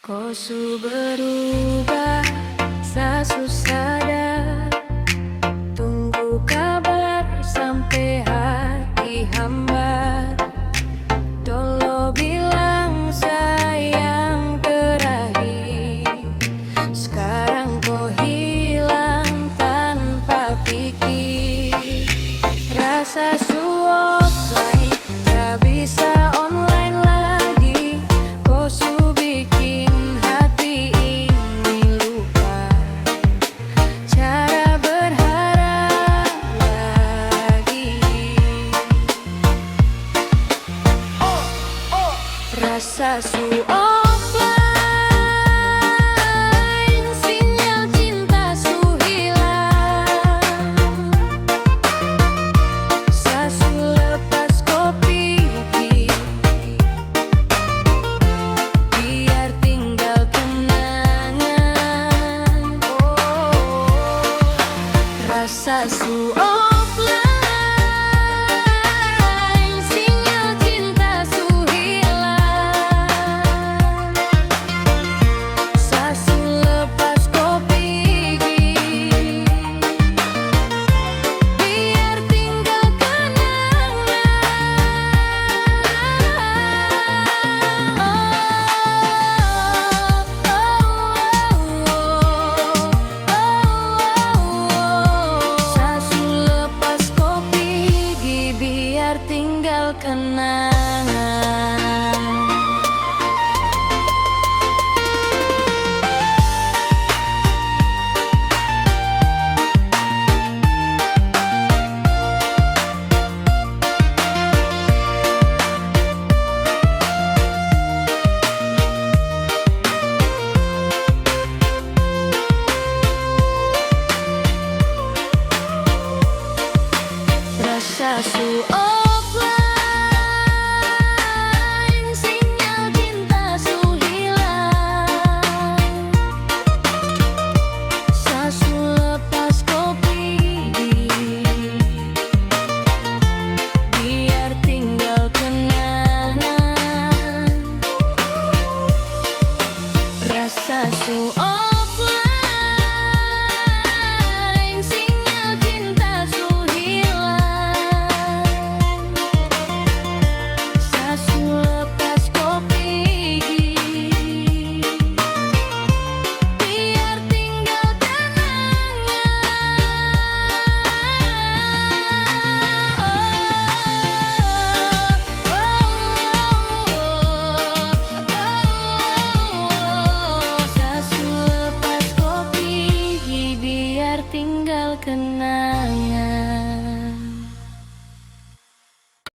Kosu berubah, sasusada. Tunggu kabar sampai hati hamba. Dolo bilang sayang terakhir, sekarang kau hilang tanpa pikir. Rasa suap lain tak bisa online lagi. Kosu bikin hati ini lupa. Cara berharap lagi. Rasa suap sinyal cinta su hilang. Sasu lepas kopi, biar tinggal kenangan. Rasa su offline, sinyal cinta su hilang. Sasu lepas kopi, biar tinggal kenangan. Sasu lepas kopi, biar tinggal kenangan. Rasa su offline, sinyal cinta su hilang. Sasu lepas kopi, biar tinggal kenangan. Rasa su offline, sinyal cinta su hilang. Sasu lepas kopi, biar tinggal kenangan. Sasu lepas kopi, biar tinggal kenangan.